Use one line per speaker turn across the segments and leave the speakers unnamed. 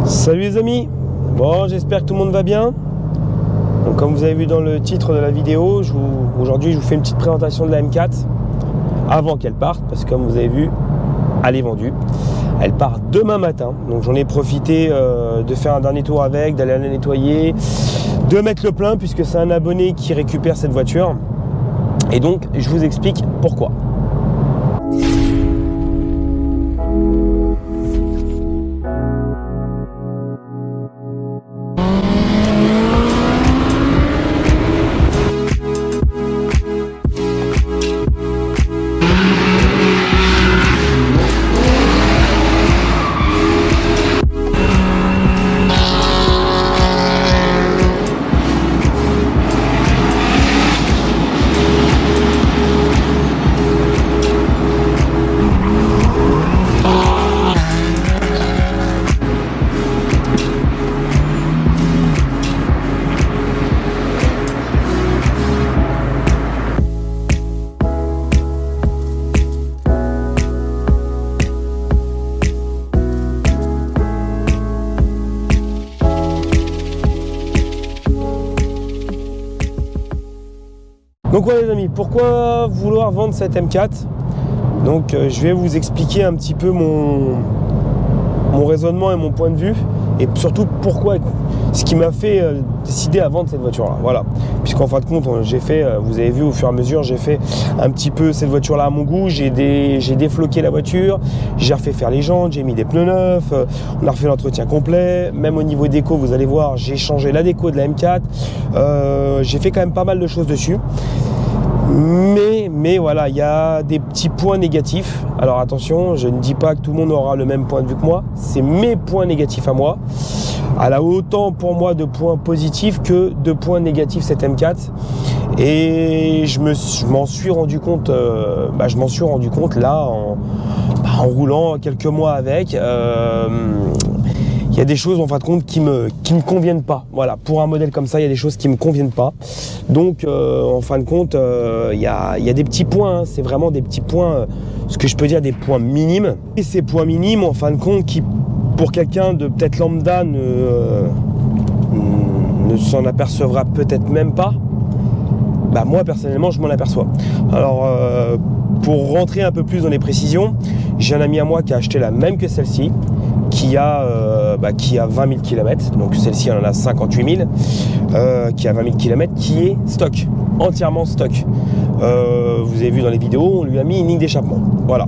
Salut les amis, bon j'espère que tout le monde va bien. Donc, comme vous avez vu dans le titre de la vidéo, aujourd'hui je vous fais une petite présentation de la M4 avant qu'elle parte, parce que comme vous avez vu, elle est vendue. Elle part demain matin, donc j'en ai profité de faire un dernier tour avec, d'aller la nettoyer, de mettre le plein puisque c'est un abonné qui récupère cette voiture. Et donc je vous explique pourquoi. Donc voilà les amis, pourquoi vouloir vendre cette M4? Donc je vais vous expliquer un petit peu mon raisonnement et mon point de vue, et surtout pourquoi, ce qui m'a fait décider à vendre cette voiture là. Voilà, puisqu'en fin de compte j'ai fait, vous avez vu au fur et à mesure, j'ai fait un petit peu cette voiture là à mon goût. J'ai défloqué la voiture, j'ai refait faire les jantes, j'ai mis des pneus neufs, on a refait l'entretien complet, même au niveau déco vous allez voir, j'ai changé la déco de la M4, j'ai fait quand même pas mal de choses dessus. Mais voilà, il y a des petits points négatifs. Alors attention, je ne dis pas que tout le monde aura le même point de vue que moi. C'est mes points négatifs à moi. Elle a autant pour moi de points positifs que de points négatifs cette M4. Et je m'en suis rendu compte. Je m'en suis rendu compte là en roulant quelques mois avec. Il y a des choses en fin de compte qui me conviennent pas. Voilà, pour un modèle comme ça, il y a des choses qui me conviennent pas. Donc en fin de compte, il y a des petits points, hein. C'est vraiment des petits points, ce que je peux dire des points minimes. Et ces points minimes, en fin de compte, qui pour quelqu'un de peut-être lambda ne s'en apercevra peut-être même pas. Bah moi personnellement, je m'en aperçois. Alors pour rentrer un peu plus dans les précisions, j'ai un ami à moi qui a acheté la même que celle-ci, qui a 20 000 km, donc celle-ci elle en a 58 000, qui a 20 000 km, qui est stock, entièrement stock. Vous avez vu dans les vidéos, on lui a mis une ligne d'échappement. Voilà.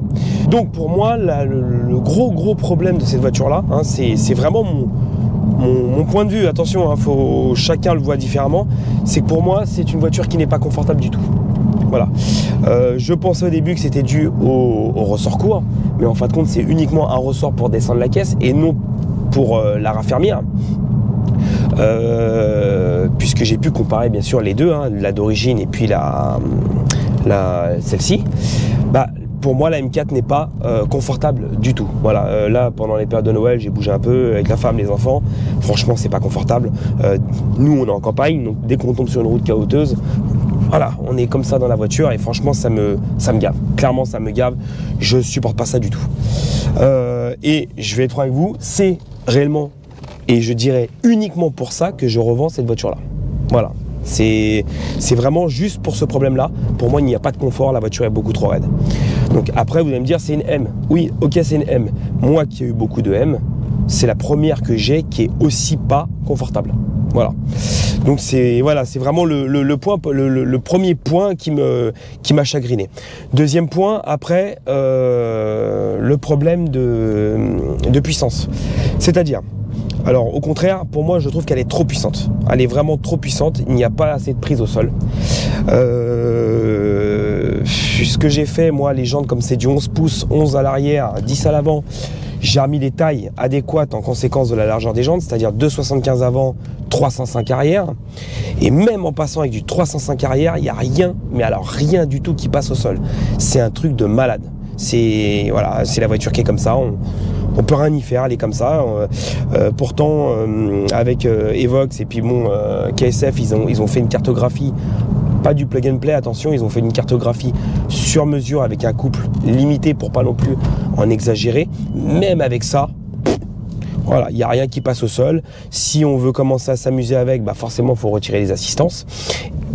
Donc pour moi, le gros problème de cette voiture-là, hein, c'est vraiment mon point de vue. Attention, hein, chacun le voit différemment. C'est que pour moi, c'est une voiture qui n'est pas confortable du tout. Voilà. Je pensais au début que c'était dû au ressort court, mais en fin de compte c'est uniquement un ressort pour descendre la caisse et non pour la raffermir, puisque j'ai pu comparer bien sûr les deux, hein, la d'origine et puis celle-ci. Pour moi la M4 n'est pas confortable du tout. Voilà, là pendant les périodes de Noël j'ai bougé un peu avec la femme, les enfants, franchement c'est pas confortable. Nous on est en campagne, donc dès qu'on tombe sur une route cahoteuse, voilà, on est comme ça dans la voiture et franchement ça me gave. Clairement ça me gave, je supporte pas ça du tout. Et je vais être franc avec vous, c'est réellement, et je dirais uniquement pour ça que je revends cette voiture là. Voilà, c'est vraiment juste pour ce problème là. Pour moi il n'y a pas de confort, la voiture est beaucoup trop raide. Donc après vous allez me dire c'est une M. Oui, ok c'est une M. Moi qui ai eu beaucoup de M, c'est la première que j'ai qui est aussi pas confortable. Voilà. Donc c'est vraiment le premier point qui m'a chagriné. Deuxième point, après, le problème de puissance. C'est-à-dire, alors au contraire, pour moi je trouve qu'elle est trop puissante. Elle est vraiment trop puissante, il n'y a pas assez de prise au sol. Ce que j'ai fait, moi, les jantes comme c'est du 11 pouces, 11 à l'arrière, 10 à l'avant, j'ai remis les tailles adéquates en conséquence de la largeur des jantes, c'est-à-dire 2,75 avant, 305 arrière. Et même en passant avec du 305 arrière, il n'y a rien, mais alors rien du tout qui passe au sol. C'est un truc de malade. C'est la voiture qui est comme ça. On peut rien y faire, elle est comme ça. Pourtant, avec Evox et puis KSF, ils ont fait une cartographie. Pas du plug and play, attention, ils ont fait une cartographie sur mesure avec un couple limité pour pas non plus en exagérer. Même avec ça, Voilà, il n'y a rien qui passe au sol. Si on veut commencer à s'amuser avec, bah forcément, il faut retirer les assistances.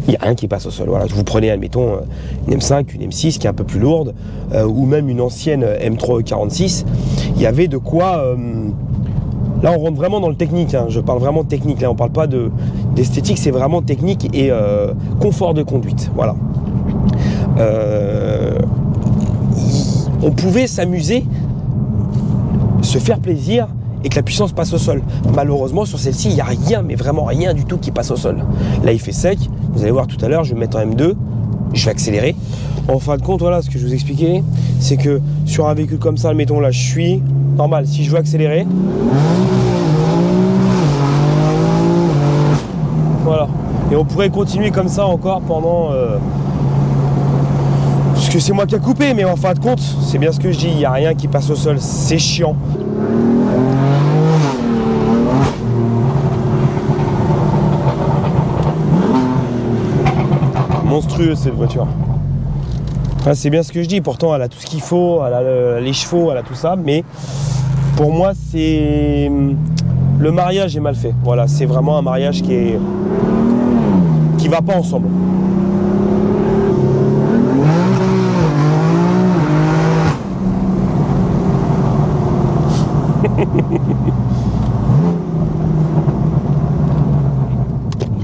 Il n'y a rien qui passe au sol. Voilà, vous prenez, admettons, une M5, une M6 qui est un peu plus lourde, ou même une ancienne M3 46. Il y avait de quoi... Là, on rentre vraiment dans le technique. Hein. Je parle vraiment de technique. Là, on ne parle pas d'esthétique. C'est vraiment technique et confort de conduite. Voilà. On pouvait s'amuser, se faire plaisir et que la puissance passe au sol. Malheureusement, sur celle-ci, il n'y a rien, mais vraiment rien du tout qui passe au sol. Là, il fait sec. Vous allez voir tout à l'heure, je vais mettre en M2. Je vais accélérer. En fin de compte, voilà, ce que je vous expliquais, c'est que sur un véhicule comme ça, admettons, là, je suis normal. Si je veux accélérer, voilà. Et on pourrait continuer comme ça encore pendant... Parce que c'est moi qui ai coupé, mais en fin de compte, c'est bien ce que je dis, il n'y a rien qui passe au sol. C'est chiant. Monstrueux cette voiture. Enfin, c'est bien ce que je dis, pourtant elle a tout ce qu'il faut, elle a les chevaux, elle a tout ça, mais pour moi c'est... Le mariage est mal fait. Voilà, c'est vraiment un mariage qui va pas ensemble.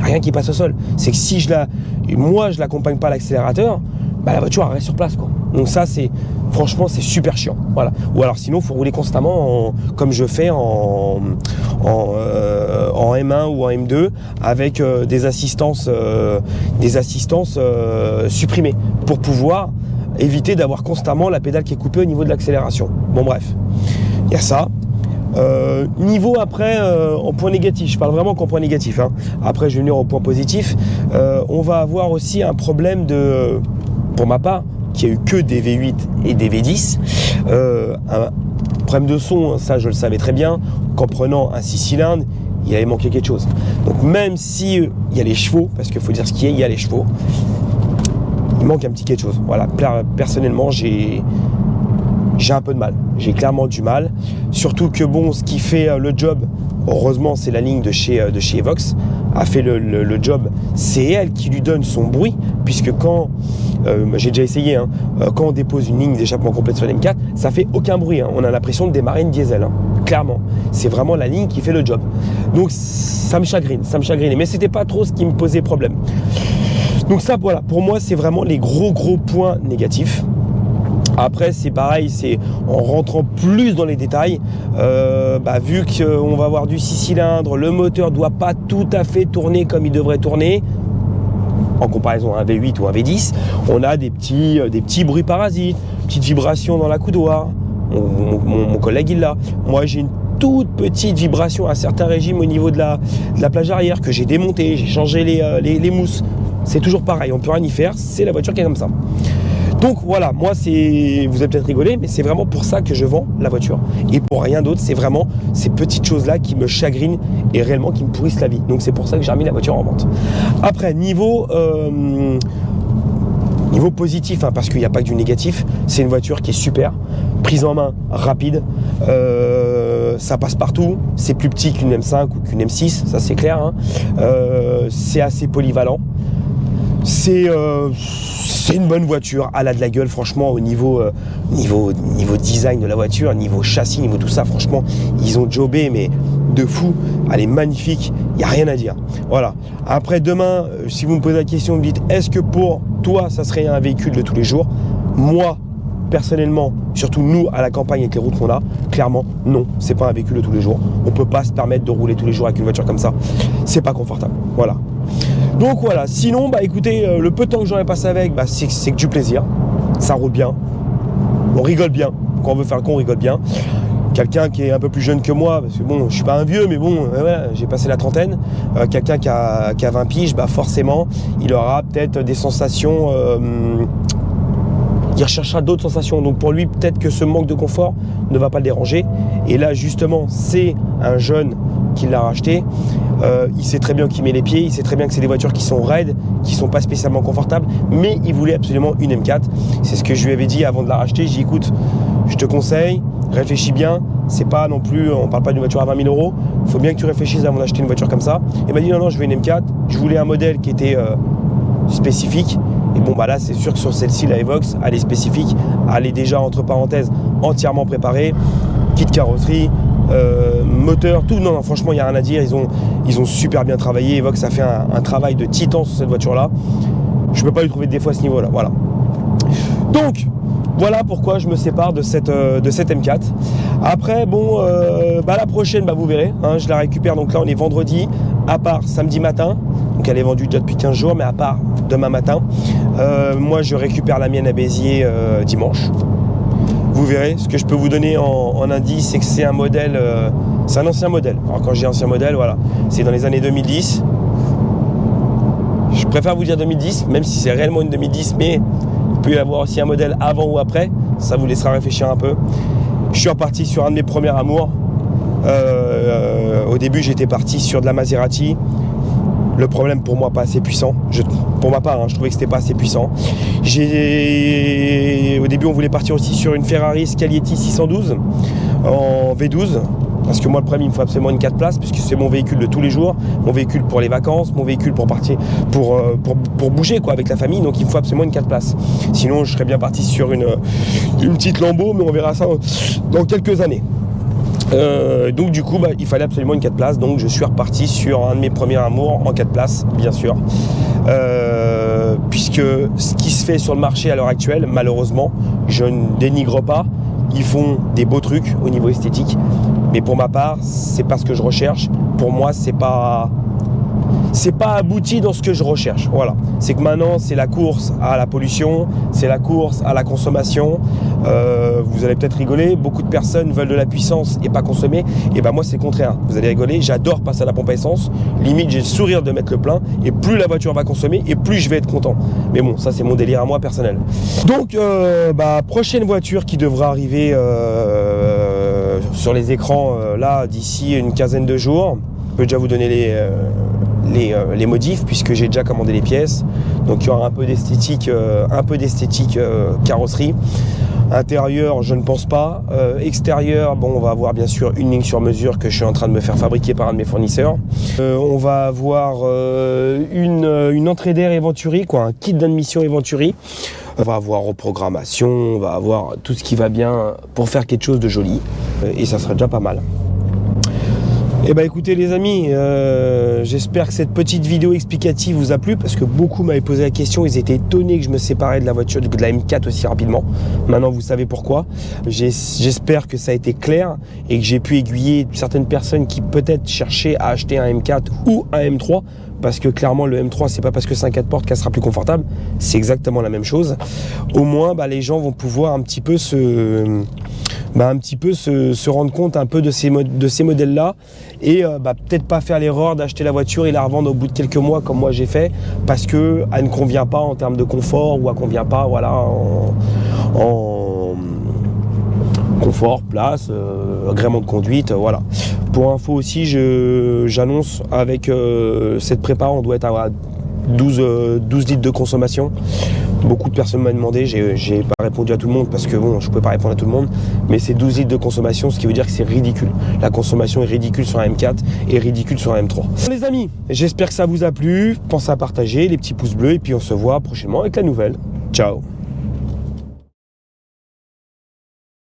Rien qui passe au sol. C'est que si moi je l'accompagne pas à l'accélérateur, bah la voiture elle reste sur place quoi. Donc ça c'est franchement c'est super chiant. Voilà. Ou alors sinon il faut rouler constamment comme je fais en M1 ou en M2 avec des assistances supprimées pour pouvoir éviter d'avoir constamment la pédale qui est coupée au niveau de l'accélération. Bon bref, il y a ça. Niveau après en point négatif, je parle vraiment qu'en point négatif hein. Après je vais venir au point positif. On va avoir aussi un problème pour ma part qui a eu que des V8 et des V10, un problème de son, ça je le savais très bien, qu'en prenant un 6 cylindres il allait manquer quelque chose. Donc même si il y a les chevaux, parce qu'il faut dire ce qu'il y a, il y a les chevaux, il manque un petit quelque chose. Voilà, personnellement j'ai un peu de mal, j'ai clairement du mal, surtout que bon, ce qui fait le job, heureusement c'est la ligne de chez Evox, a fait le job, c'est elle qui lui donne son bruit, puisque quand, j'ai déjà essayé, hein, quand on dépose une ligne d'échappement complète sur l'M4, ça fait aucun bruit, hein, on a l'impression de démarrer une diesel, hein, clairement, c'est vraiment la ligne qui fait le job, donc ça me chagrine, mais c'était pas trop ce qui me posait problème. Donc ça voilà, pour moi c'est vraiment les gros points négatifs. Après c'est pareil, c'est en rentrant plus dans les détails, vu qu'on va avoir du 6 cylindres, le moteur doit pas tout à fait tourner comme il devrait tourner, en comparaison à un V8 ou un V10, on a des petits bruits parasites, petites vibrations dans la coudoir, mon collègue il l'a, moi j'ai une toute petite vibration à certains régimes au niveau de la plage arrière que j'ai démonté, j'ai changé les mousses, c'est toujours pareil, on peut rien y faire, c'est la voiture qui est comme ça. Donc voilà, moi vous avez peut-être rigolé, mais c'est vraiment pour ça que je vends la voiture. Et pour rien d'autre, c'est vraiment ces petites choses-là qui me chagrinent et réellement qui me pourrissent la vie. Donc c'est pour ça que j'ai remis la voiture en vente. Après, niveau positif, hein, parce qu'il n'y a pas que du négatif, c'est une voiture qui est super, prise en main, rapide, ça passe partout, c'est plus petit qu'une M5 ou qu'une M6, ça c'est clair, hein. C'est assez polyvalent. C'est une bonne voiture, elle a de la gueule franchement au niveau design de la voiture, niveau châssis, niveau tout ça, franchement ils ont jobé mais de fou, elle est magnifique, il n'y a rien à dire. Voilà, après demain, si vous me posez la question, vous me dites est-ce que pour toi ça serait un véhicule de tous les jours? Moi personnellement, surtout nous à la campagne avec les routes qu'on a, clairement non, c'est pas un véhicule de tous les jours, on peut pas se permettre de rouler tous les jours avec une voiture comme ça, c'est pas confortable, voilà. Donc voilà, sinon écoutez, le peu de temps que j'en ai passé avec, c'est que du plaisir, ça roule bien, on rigole bien, quand on veut faire le con on rigole bien. Quelqu'un qui est un peu plus jeune que moi, parce que bon, je suis pas un vieux, mais bon, voilà, j'ai passé la trentaine, quelqu'un qui a 20 piges, forcément, il aura peut-être des sensations, il recherchera d'autres sensations, donc pour lui, peut-être que ce manque de confort ne va pas le déranger, et là justement, c'est un jeune qui l'a racheté, il sait très bien qu'il met les pieds, il sait très bien que c'est des voitures qui sont raides, qui sont pas spécialement confortables, mais il voulait absolument une M4. C'est ce que je lui avais dit avant de la racheter. J'ai dit écoute, je te conseille, réfléchis bien, c'est pas non plus, on parle pas d'une voiture à 20 000 euros, il faut bien que tu réfléchisses avant d'acheter une voiture comme ça. Il m'a dit non, je veux une M4, je voulais un modèle qui était spécifique, et bon bah là c'est sûr que sur celle-ci, la Evox, elle est spécifique, elle est déjà entre parenthèses entièrement préparée, kit carrosserie, moteur, tout, non, franchement il n'y a rien à dire, ils ont super bien travaillé, Evox a fait un travail de titan sur cette voiture-là, je ne peux pas lui trouver de défaut à ce niveau-là, voilà. Donc, voilà pourquoi je me sépare de cette M4. Après, bon, la prochaine, vous verrez, hein, je la récupère, donc là on est vendredi, à part samedi matin, donc elle est vendue déjà depuis 15 jours, mais à part demain matin. Moi je récupère la mienne à Béziers dimanche. Vous verrez, ce que je peux vous donner en indice, c'est que c'est un modèle, c'est un ancien modèle. Alors quand je dis ancien modèle, voilà, c'est dans les années 2010. Je préfère vous dire 2010, même si c'est réellement une 2010, mais il peut y avoir aussi un modèle avant ou après, ça vous laissera réfléchir un peu. Je suis reparti sur un de mes premiers amours. Au début, j'étais parti sur de la Maserati. Le problème pour moi, pas assez puissant. Pour ma part, je trouvais que c'était pas assez puissant. Au début, on voulait partir aussi sur une Ferrari Scaglietti 612 en V12. Parce que moi, le premier, il me faut absolument une 4 places, puisque c'est mon véhicule de tous les jours, mon véhicule pour les vacances, mon véhicule pour partir, pour bouger quoi, avec la famille. Donc, il me faut absolument une 4 places. Sinon, je serais bien parti sur une petite Lambo, mais on verra ça dans quelques années. Donc du coup il fallait absolument une 4 places, donc je suis reparti sur un de mes premiers amours en 4 places bien sûr, puisque ce qui se fait sur le marché à l'heure actuelle, malheureusement, je ne dénigre pas, ils font des beaux trucs au niveau esthétique, mais pour ma part c'est pas ce que je recherche. Pour moi c'est pas abouti dans ce que je recherche. Voilà, c'est que maintenant c'est la course à la pollution, c'est la course à la consommation. Vous allez peut-être rigoler, beaucoup de personnes veulent de la puissance et pas consommer, et moi c'est le contraire. Vous allez rigoler, j'adore passer à la pompe à essence, limite j'ai le sourire de mettre le plein, et plus la voiture va consommer et plus je vais être content. Mais bon, ça c'est mon délire à moi personnel. Donc prochaine voiture qui devra arriver sur les écrans là d'ici une quinzaine de jours. Je peux déjà vous donner les modifs, puisque j'ai déjà commandé les pièces. Donc il y aura un peu d'esthétique carrosserie. Intérieur, je ne pense pas. Extérieur, on va avoir bien sûr une ligne sur mesure que je suis en train de me faire fabriquer par un de mes fournisseurs. On va avoir une entrée d'air Eventuri, un kit d'admission Eventuri. On va avoir reprogrammation, on va avoir tout ce qui va bien pour faire quelque chose de joli. Et ça sera déjà pas mal. Écoutez les amis, j'espère que cette petite vidéo explicative vous a plu, parce que beaucoup m'avaient posé la question, ils étaient étonnés que je me séparais de la voiture, de la M4 aussi rapidement. Maintenant vous savez pourquoi. J'espère que ça a été clair et que j'ai pu aiguiller certaines personnes qui peut-être cherchaient à acheter un M4 ou un M3, parce que clairement le M3 c'est pas parce que c'est un 4 portes qu'elle sera plus confortable, c'est exactement la même chose. Au moins les gens vont pouvoir un petit peu se rendre compte un peu de ces modèles là, et peut-être pas faire l'erreur d'acheter la voiture et la revendre au bout de quelques mois comme moi j'ai fait, parce que elle ne convient pas en termes de confort, ou elle convient pas en confort, place, agrément de conduite, voilà. Pour info aussi, j'annonce avec cette prépa, on doit être à 12 litres de consommation. Beaucoup de personnes m'ont demandé, j'ai pas répondu à tout le monde parce que je ne pouvais pas répondre à tout le monde, mais c'est 12 litres de consommation, ce qui veut dire que c'est ridicule. La consommation est ridicule sur un M4 et ridicule sur un M3. Les amis, j'espère que ça vous a plu, pensez à partager, les petits pouces bleus, et puis on se voit prochainement avec la nouvelle. Ciao.